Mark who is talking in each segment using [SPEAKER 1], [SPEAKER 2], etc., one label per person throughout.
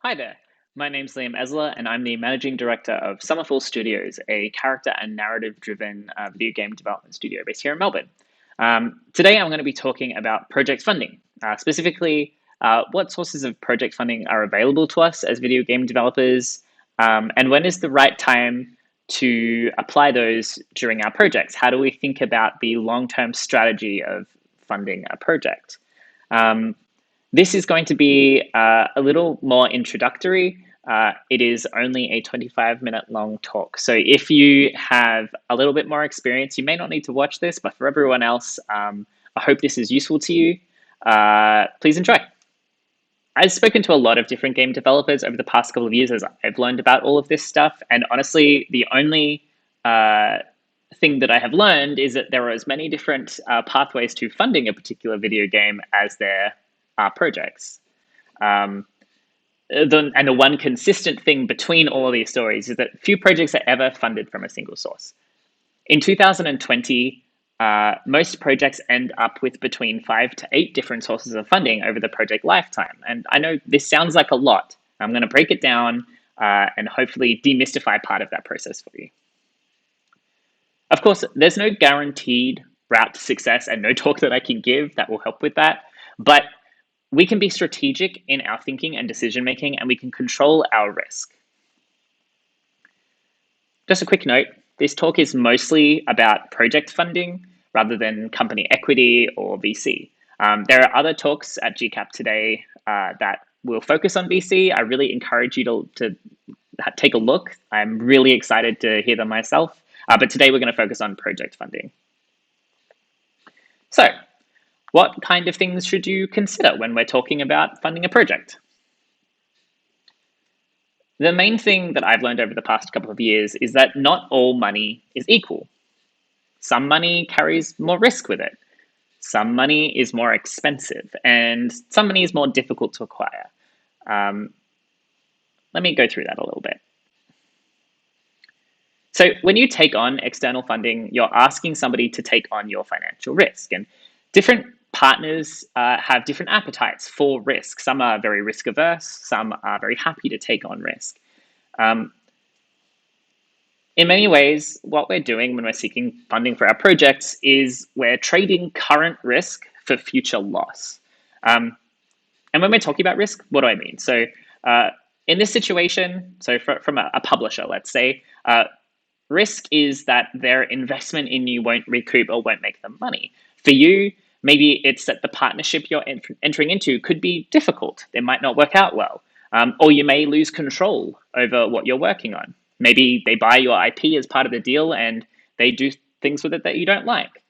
[SPEAKER 1] Hi there. My name's Liam Esler, and I'm the Managing Director of Summerfall Studios, a character and narrative-driven video game development studio based here in Melbourne. Today, I'm going to be talking about project funding, specifically what sources of project funding are available to us as video game developers, and when is the right time to apply those during our projects. How do we think about the long-term strategy of funding a project? This is going to be a little more introductory. It is only a 25-minute long talk. So if you have a little bit more experience, you may not need to watch this, but for everyone else, I hope this is useful to you. Please enjoy. I've spoken to a lot of different game developers over the past couple of years as I've learned about all of this stuff. And honestly, the only thing that I have learned is that there are as many different pathways to funding a particular video game as there are projects. And the one consistent thing between all of these stories is that few projects are ever funded from a single source. In 2020, most projects end up with between 5 to 8 different sources of funding over the project lifetime. And I know this sounds like a lot. I'm going to break it down and hopefully demystify part of that process for you. Of course, there's no guaranteed route to success and no talk that I can give that will help with that. But we can be strategic in our thinking and decision making, and we can control our risk. Just a quick note, this talk is mostly about project funding rather than company equity or VC. There are other talks at GCAP today that will focus on VC. I really encourage you to take a look. I'm really excited to hear them myself, but today we're going to focus on project funding. So, what kind of things should you consider when we're talking about funding a project? The main thing that I've learned over the past couple of years is that not all money is equal. Some money carries more risk with it. Some money is more expensive, and some money is more difficult to acquire. Let me go through that a little bit. So when you take on external funding, you're asking somebody to take on your financial risk, and different partners have different appetites for risk. Some are very risk averse, some are very happy to take on risk. In many ways, what we're doing when we're seeking funding for our projects is we're trading current risk for future loss. And when we're talking about risk, what do I mean? So in this situation, so from a publisher, let's say, risk is that their investment in you won't recoup or won't make them money. For you, maybe it's that the partnership you're entering into could be difficult. It might not work out well. Or you may lose control over what you're working on. Maybe they buy your IP as part of the deal and they do things with it that you don't like.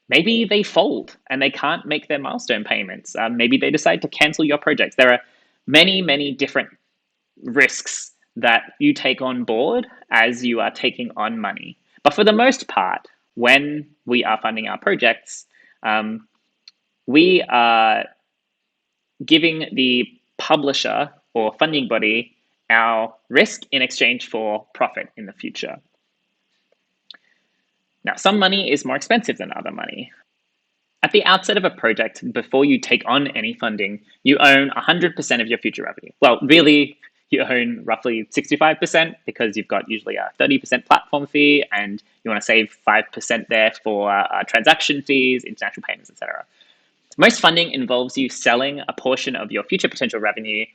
[SPEAKER 1] Maybe they fold and they can't make their milestone payments. Maybe they decide to cancel your projects. There are many, many different risks that you take on board as you are taking on money. But for the most part, when we are funding our projects, we are giving the publisher or funding body our risk in exchange for profit in the future. Now, some money is more expensive than other money. At the outset of a project, before you take on any funding, you own 100% of your future revenue. Well, really, you own roughly 65% because you've got usually a 30% platform fee and you want to save 5% there for transaction fees, international payments, etc. Most funding involves you selling a portion of your future potential revenue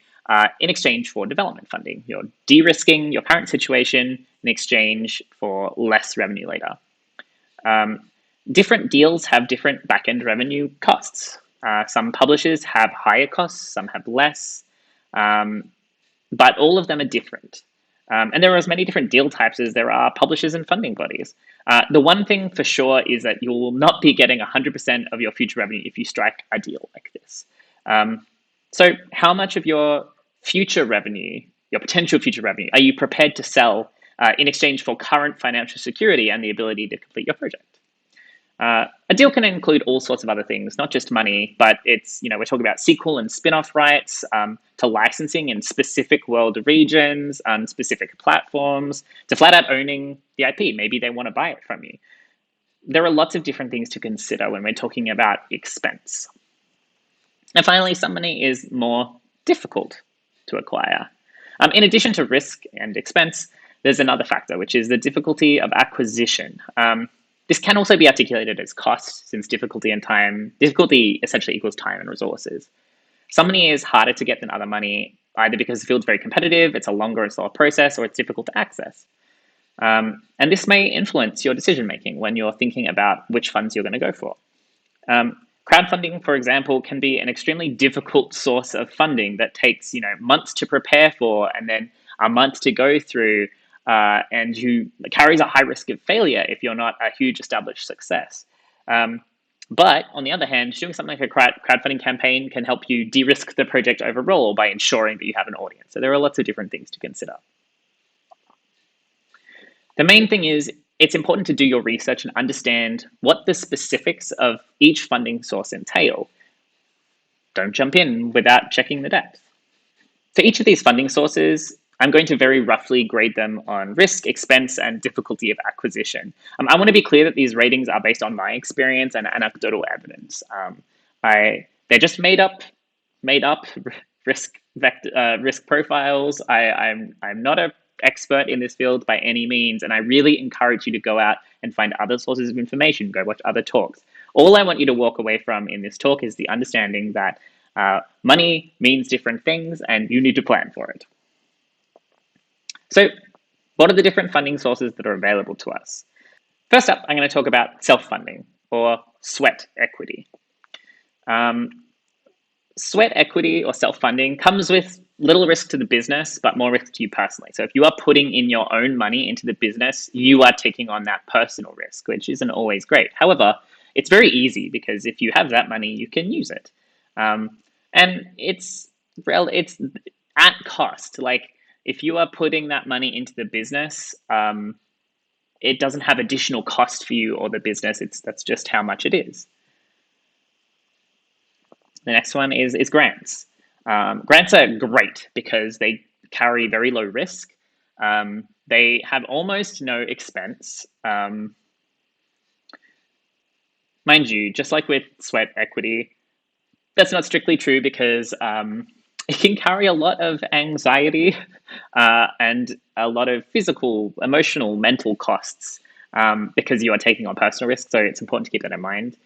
[SPEAKER 1] in exchange for development funding. You're de-risking your current situation in exchange for less revenue later. Different deals have different back-end revenue costs. Some publishers have higher costs, some have less, but all of them are different. And there are as many different deal types as there are publishers and funding bodies. The one thing for sure is that you will not be getting 100% of your future revenue if you strike a deal like this. So how much of your future revenue, your potential future revenue, are you prepared to sell in exchange for current financial security and the ability to complete your project? A deal can include all sorts of other things, not just money, but we're talking about sequel and spin-off rights to licensing in specific world regions, on specific platforms, to flat out owning the IP. Maybe they want to buy it from you. There are lots of different things to consider when we're talking about expense. And finally, some money is more difficult to acquire. In addition to risk and expense, there's another factor, which is the difficulty of acquisition. This can also be articulated as cost, since difficulty essentially equals time and resources. Some money is harder to get than other money, either because the field's very competitive, it's a longer and slower process, or it's difficult to access. And this may influence your decision making when you're thinking about which funds you're going to go for. Crowdfunding, for example, can be an extremely difficult source of funding that takes months to prepare for and then a month to go through, and carries a high risk of failure if you're not a huge established success. But on the other hand, doing something like a crowdfunding campaign can help you de-risk the project overall by ensuring that you have an audience. So there are lots of different things to consider. The main thing is it's important to do your research and understand what the specifics of each funding source entail. Don't jump in without checking the depth. For each of these funding sources, I'm going to very roughly grade them on risk, expense, and difficulty of acquisition. I want to be clear that these ratings are based on my experience and anecdotal evidence. They're just made up risk profiles. I'm not an expert in this field by any means, and I really encourage you to go out and find other sources of information, go watch other talks. All I want you to walk away from in this talk is the understanding that money means different things and you need to plan for it. So what are the different funding sources that are available to us? First up, I'm going to talk about self-funding or sweat equity. Sweat equity or self-funding comes with little risk to the business, but more risk to you personally. So if you are putting in your own money into the business, you are taking on that personal risk, which isn't always great. However, it's very easy because if you have that money, you can use it. And it's at cost. Like if you are putting that money into the business, it doesn't have additional cost for you or the business. That's just how much it is. The next one is grants. Grants are great because they carry very low risk. They have almost no expense. Mind you, just like with sweat equity, that's not strictly true because it can carry a lot of anxiety and a lot of physical, emotional, mental costs because you are taking on personal risk. So it's important to keep that in mind.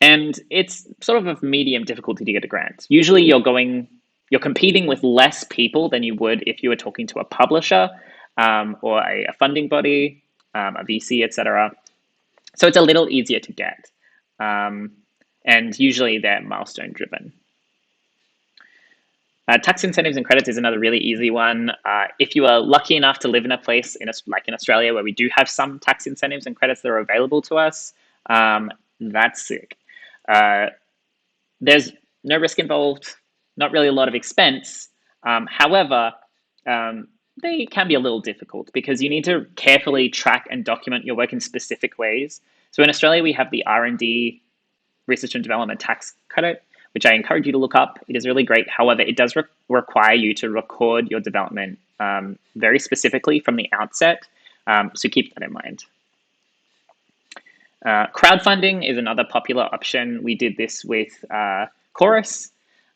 [SPEAKER 1] And it's sort of medium difficulty to get a grant. Usually you're competing with less people than you would if you were talking to a publisher or a funding body, a VC, etc. So it's a little easier to get. And usually they're milestone driven. Tax incentives and credits is another really easy one. If you are lucky enough to live in a place like in Australia where we do have some tax incentives and credits that are available to us, that's sick. There's no risk involved, not really a lot of expense. However, they can be a little difficult because you need to carefully track and document your work in specific ways. So in Australia, we have the R&D, Research and Development Tax Credit, which I encourage you to look up. It is really great. However, it does require you to record your development very specifically from the outset. So keep that in mind. Crowdfunding is another popular option. We did this with Chorus.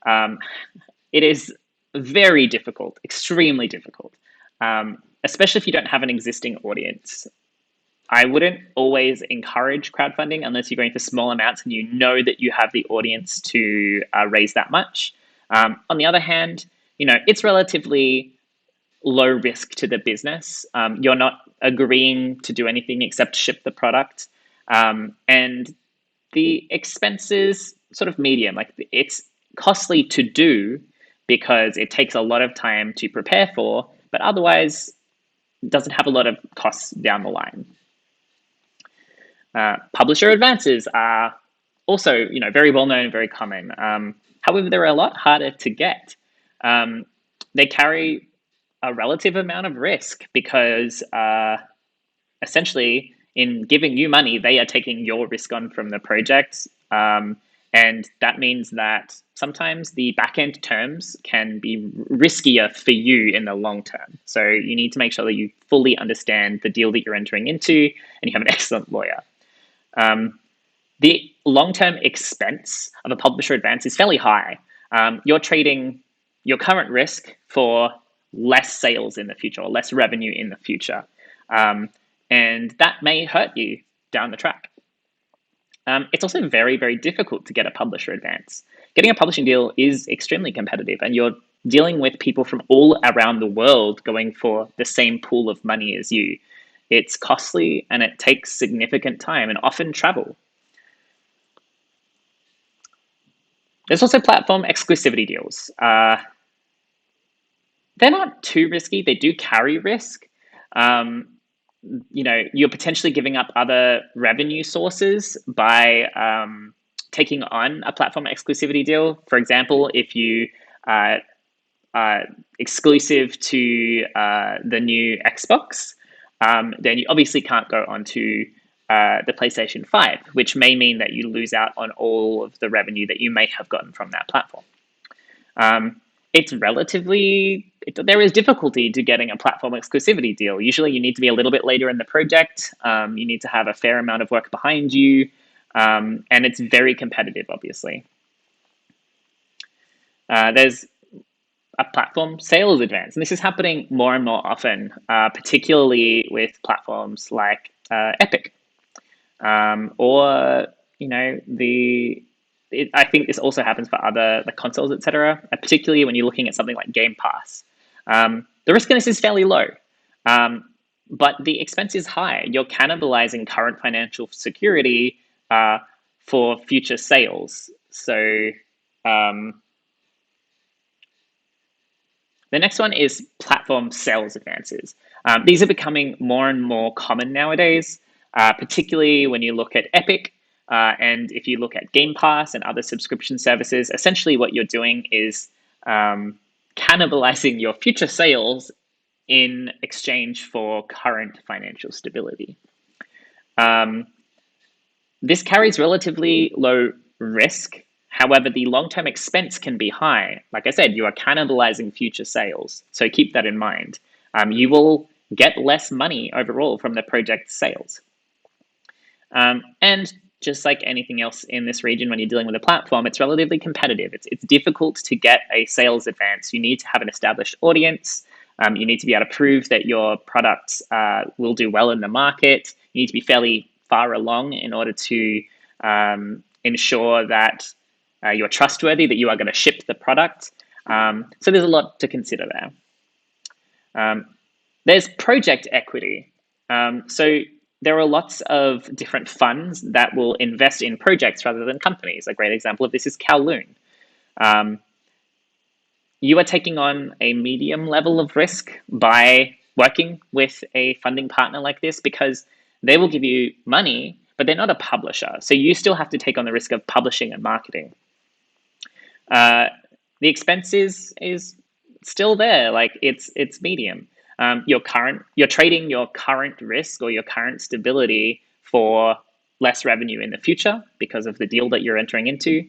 [SPEAKER 1] It is very difficult, extremely difficult, especially if you don't have an existing audience. I wouldn't always encourage crowdfunding unless you're going for small amounts and you know that you have the audience to raise that much. On the other hand, it's relatively low risk to the business. You're not agreeing to do anything except ship the product. And the expenses sort of medium, like it's costly to do because it takes a lot of time to prepare for, but otherwise doesn't have a lot of costs down the line. Publisher advances are also, very well known and very common. However, they're a lot harder to get. They carry a relative amount of risk because essentially in giving you money, they are taking your risk on from the project. And that means that sometimes the back-end terms can be riskier for you in the long term. So you need to make sure that you fully understand the deal that you're entering into and you have an excellent lawyer. The long-term expense of a publisher advance is fairly high. You're trading, your current risk for less sales in the future or less revenue in the future. And that may hurt you down the track. It's also very, very difficult to get a publisher advance. Getting a publishing deal is extremely competitive, and you're dealing with people from all around the world going for the same pool of money as you. It's costly and it takes significant time and often travel. There's also platform exclusivity deals. They're not too risky. They do carry risk. You're potentially giving up other revenue sources by taking on a platform exclusivity deal. For example, if you are exclusive to the new Xbox, then you obviously can't go onto the PlayStation 5, which may mean that you lose out on all of the revenue that you may have gotten from that platform. There is difficulty to getting a platform exclusivity deal. Usually you need to be a little bit later in the project. You need to have a fair amount of work behind you. And it's very competitive, obviously. There's a platform sales advance. And this is happening more and more often, particularly with platforms like Epic. I think this also happens for other consoles, etc. Particularly when you're looking at something like Game Pass. The risk in this is fairly low, but the expense is high. You're cannibalizing current financial security for future sales. So the next one is platform sales advances. These are becoming more and more common nowadays, particularly when you look at Epic. And if you look at Game Pass and other subscription services, essentially what you're doing is cannibalizing your future sales in exchange for current financial stability. This carries relatively low risk. However, the long-term expense can be high. Like I said, you are cannibalizing future sales. So keep that in mind. You will get less money overall from the project's sales. And just like anything else in this region, when you're dealing with a platform, it's relatively competitive. It's difficult to get a sales advance. You need to have an established audience. You need to be able to prove that your product will do well in the market. You need to be fairly far along in order to ensure that you're trustworthy, that you are going to ship the product. So there's a lot to consider there. There's project equity. So there are lots of different funds that will invest in projects rather than companies. A great example of this is Kowloon. You are taking on a medium level of risk by working with a funding partner like this because they will give you money, but they're not a publisher. So you still have to take on the risk of publishing and marketing. The expense is still there, like it's medium. You're trading your current risk or your current stability for less revenue in the future because of the deal that you're entering into.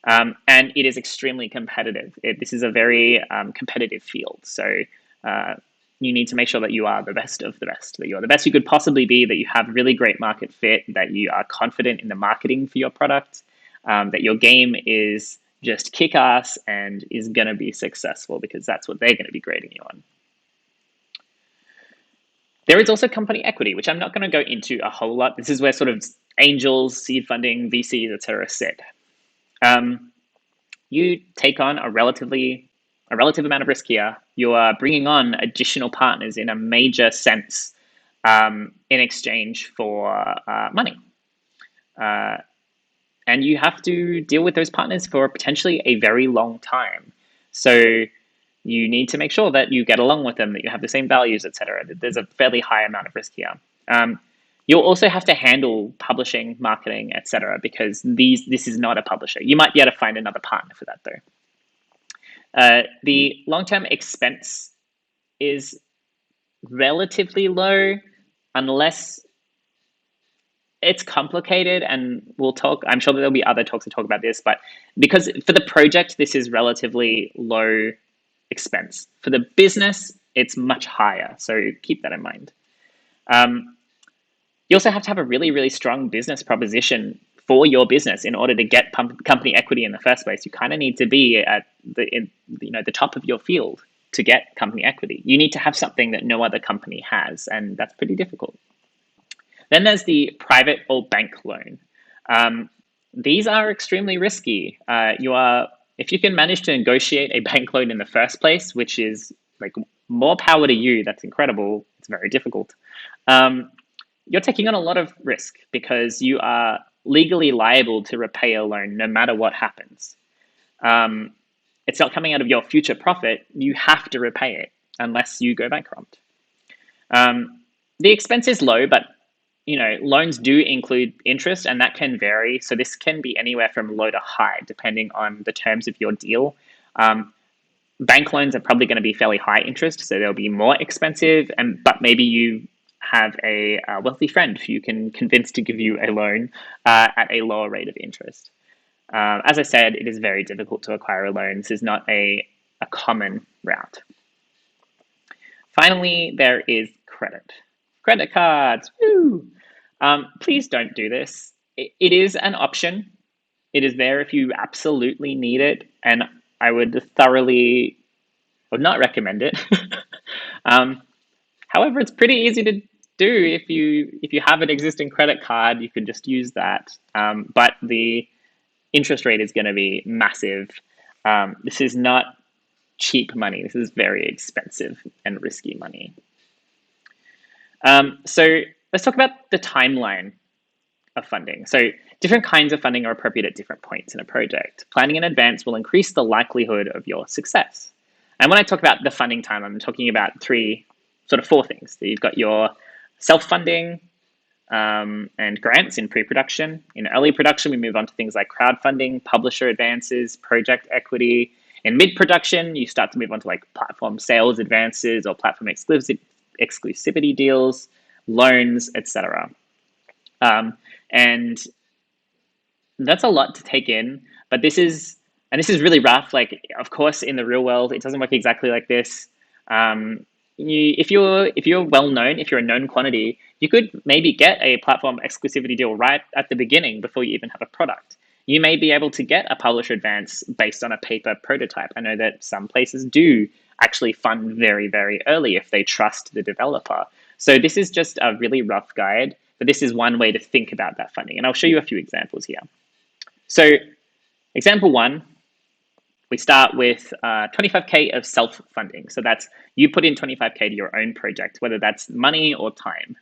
[SPEAKER 1] And it is extremely competitive. This is a very competitive field. So you need to make sure that you are the best of the best, that you are the best you could possibly be, that you have really great market fit, that you are confident in the marketing for your product, that your game is just kick-ass and is going to be successful because that's what they're going to be grading you on. There is also company equity, which I'm not going to go into a whole lot. This is where sort of angels, seed funding, VCs, etc. sit. You take on a relative amount of risk here. You are bringing on additional partners in a major sense in exchange for money. And you have to deal with those partners for potentially a very long time. So you need to make sure that you get along with them, that you have the same values, etc. There's a fairly high amount of risk here. You'll also have to handle publishing, marketing, etc. because this is not a publisher. You might be able to find another partner for that though. The long-term expense is relatively low unless it's complicated, and I'm sure there'll be other talks to talk about this, but because for the project, this is relatively low expense. For the business, it's much higher, so keep that in mind. You also have to have a really, really strong business proposition for your business in order to get company equity in the first place. You kind of need to be at the top of your field to get company equity. You need to have something that no other company has, and that's pretty difficult. Then there's the private or bank loan. These are extremely risky. If you can manage to negotiate a bank loan in the first place, which is like more power to you, that's incredible. It's very difficult. You're taking on a lot of risk because you are legally liable to repay a loan no matter what happens. It's not coming out of your future profit. You have to repay it unless you go bankrupt. The expense is low, but loans do include interest, and that can vary. So this can be anywhere from low to high, depending on the terms of your deal. Bank loans are probably going to be fairly high interest, so they'll be more expensive. But maybe you have a wealthy friend who you can convince to give you a loan at a lower rate of interest. As I said, it is very difficult to acquire a loan. This is not a common route. Finally, there is credit. Credit cards. Woo! Please don't do this. It is an option. It is there if you absolutely need it, and I would not recommend it. However, it's pretty easy to do. If you have an existing credit card, you can just use that. But the interest rate is going to be massive. This is not cheap money. This is very expensive and risky money. So let's talk about the timeline of funding. So different kinds of funding are appropriate at different points in a project. Planning in advance will increase the likelihood of your success. And when I talk about the funding time, I'm talking about four things. You've got your self-funding and grants in pre-production. In early production, we move on to things like crowdfunding, publisher advances, project equity. In mid-production, you start to move on to like platform sales advances or platform exclusivity deals, loans, etc. And that's a lot to take in, but this is really rough. Like, of course, in the real world, it doesn't work exactly like this. If you're well known, if you're a known quantity, you could maybe get a platform exclusivity deal right at the beginning before you even have a product. You may be able to get a publisher advance based on a paper prototype. I know that some places do actually fund very, very early if they trust the developer. So this is just a really rough guide, but this is one way to think about that funding. And I'll show you a few examples here. So example one, we start with 25K of self-funding. So that's you put in 25K to your own project, whether that's money or time.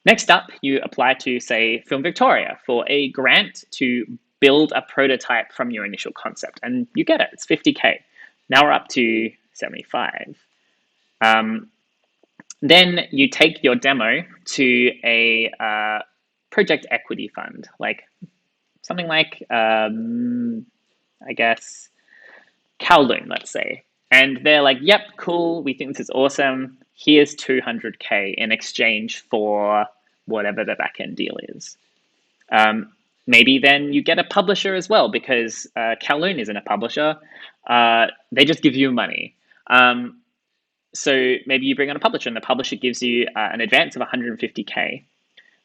[SPEAKER 1] Next up, you apply to, say, Film Victoria for a grant to build a prototype from your initial concept, and you get it. It's 50K. Now we're up to 75. Then you take your demo to a project equity fund, like something like, I guess, Kowloon, let's say. And they're like, yep, cool, we think this is awesome. Here's 200K in exchange for whatever the backend deal is. Maybe then you get a publisher as well, because Kowloon isn't a publisher. They just give you money. So maybe you bring on a publisher and the publisher gives you an advance of 150K.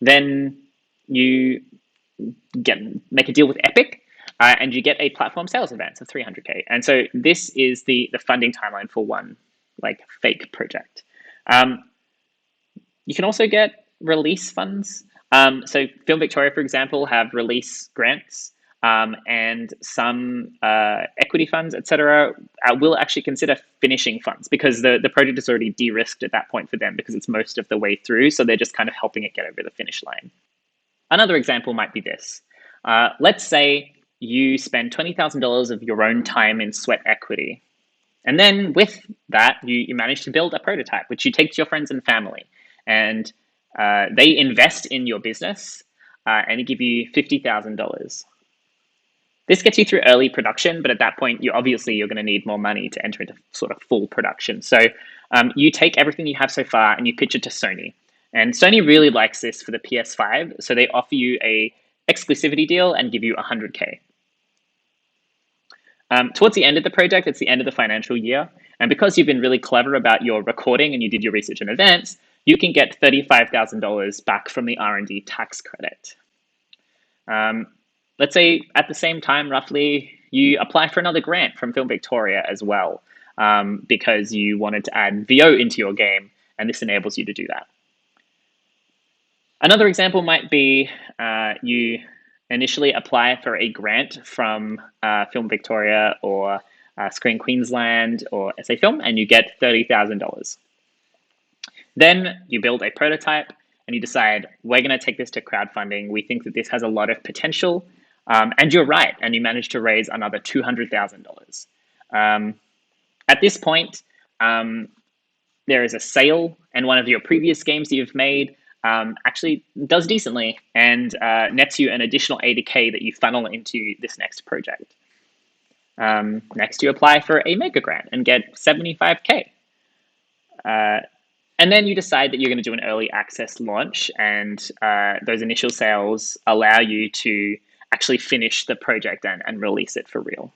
[SPEAKER 1] Then you make a deal with Epic and you get a platform sales advance of 300K. And so this is the funding timeline for one like fake project. You can also get release funds. So Film Victoria, for example, have release grants, and some equity funds, etc., will actually consider finishing funds because the project is already de-risked at that point for them because it's most of the way through. So they're just kind of helping it get over the finish line. Another example might be this. Let's say you spend $20,000 of your own time in sweat equity. And then with that, you manage to build a prototype, which you take to your friends and family. And they invest in your business and give you $50,000. This gets you through early production, but at that point, you're going to need more money to enter into sort of full production. So you take everything you have so far and you pitch it to Sony. And Sony really likes this for the PS5, so they offer you a exclusivity deal and give you 100K. Towards the end of the project, it's the end of the financial year. And because you've been really clever about your recording and you did your research in advance, you can get $35,000 back from the R&D tax credit. Let's say at the same time, roughly, you apply for another grant from Film Victoria as well, because you wanted to add VO into your game, and this enables you to do that. Another example might be you initially apply for a grant from Film Victoria or Screen Queensland or SA Film, and you get $30,000. Then you build a prototype and you decide, we're going to take this to crowdfunding. We think that this has a lot of potential. And you're right, and you manage to raise another $200,000. At this point, there is a sale, and one of your previous games that you've made actually does decently and nets you an additional 80K that you funnel into this next project. Next, you apply for a mega grant and get 75K. And then you decide that you're going to do an early access launch, and those initial sales allow you to actually finish the project and release it for real.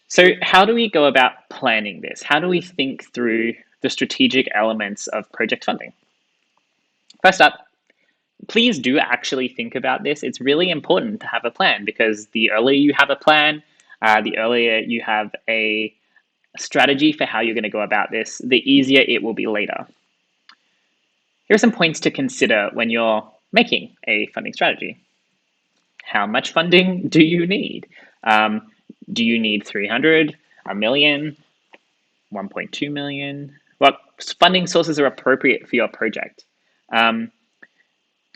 [SPEAKER 1] So how do we go about planning this? How do we think through the strategic elements of project funding? First up, please do actually think about this. It's really important to have a plan, because the earlier you have a plan, the earlier you have a strategy for how you're going to go about this, the easier it will be later. Here are some points to consider when you're making a funding strategy. How much funding do you need? Do you need 300, a million, 1.2 million? What funding sources are appropriate for your project? And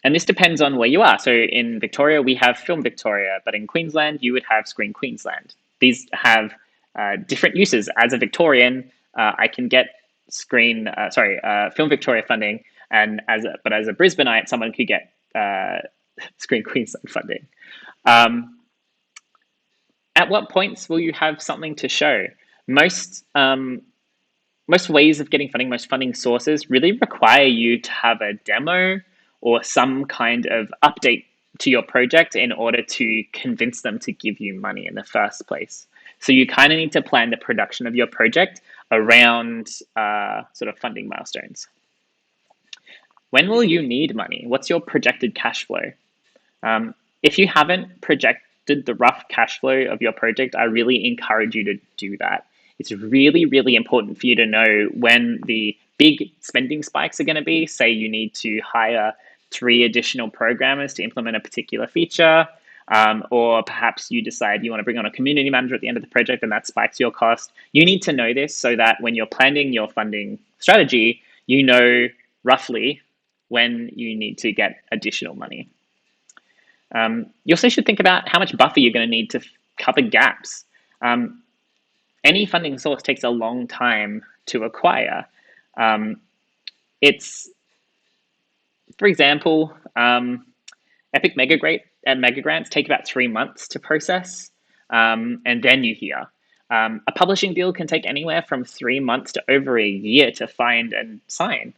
[SPEAKER 1] this depends on where you are. So in Victoria, we have Film Victoria, but in Queensland, you would have Screen Queensland. These have different uses. As a Victorian, I can get Film Victoria funding, and as a Brisbaneite, someone could get Screen Queensland funding. At what points will you have something to show? Most ways of getting funding, most funding sources really require you to have a demo or some kind of update to your project in order to convince them to give you money in the first place. So you kind of need to plan the production of your project around sort of funding milestones. When will you need money? What's your projected cash flow? If you haven't projected the rough cash flow of your project, I really encourage you to do that. It's really, really important for you to know when the big spending spikes are going to be. Say you need to hire 3 additional programmers to implement a particular feature, or perhaps you decide you want to bring on a community manager at the end of the project and that spikes your cost. You need to know this so that when you're planning your funding strategy, you know roughly when you need to get additional money. You also should think about how much buffer you're going to need to cover gaps. Any funding source takes a long time to acquire. It's, for example, Epic Mega Grants take about 3 months to process, and then you hear. A publishing deal can take anywhere from 3 months to over a year to find and sign.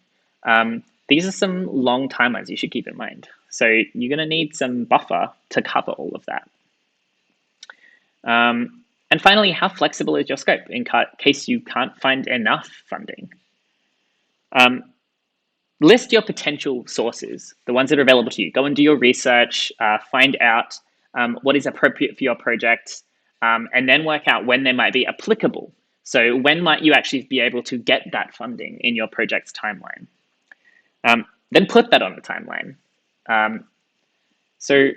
[SPEAKER 1] These are some long timelines you should keep in mind. So you're going to need some buffer to cover all of that. And finally, how flexible is your scope in case you can't find enough funding? List your potential sources, the ones that are available to you. Go and do your research, find out what is appropriate for your project, and then work out when they might be applicable. So when might you actually be able to get that funding in your project's timeline? Then put that on the timeline. So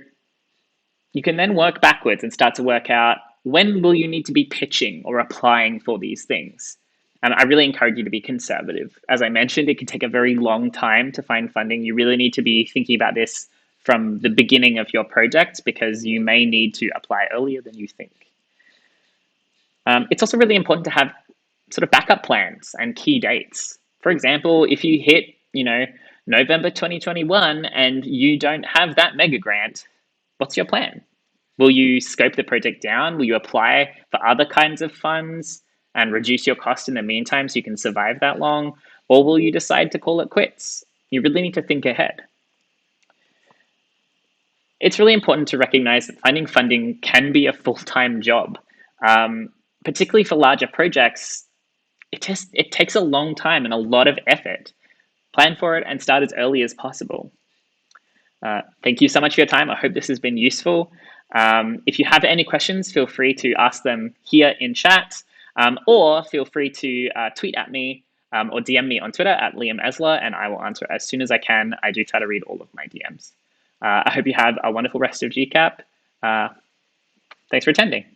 [SPEAKER 1] you can then work backwards and start to work out when will you need to be pitching or applying for these things. And I really encourage you to be conservative. As I mentioned, it can take a very long time to find funding. You really need to be thinking about this from the beginning of your project because you may need to apply earlier than you think. It's also really important to have sort of backup plans and key dates. For example, if you hit, November 2021 and you don't have that mega grant, what's your plan? Will you scope the project down? Will you apply for other kinds of funds and reduce your cost in the meantime so you can survive that long? Or will you decide to call it quits? You really need to think ahead. It's really important to recognize that finding funding can be a full-time job. Particularly for larger projects, it takes a long time and a lot of effort. Plan for it and start as early as possible. Thank you so much for your time. I hope this has been useful. If you have any questions, feel free to ask them here in chat, or feel free to tweet at me or DM me on Twitter at Liam Esler, and I will answer as soon as I can. I do try to read all of my DMs. I hope you have a wonderful rest of GCAP. Thanks for attending.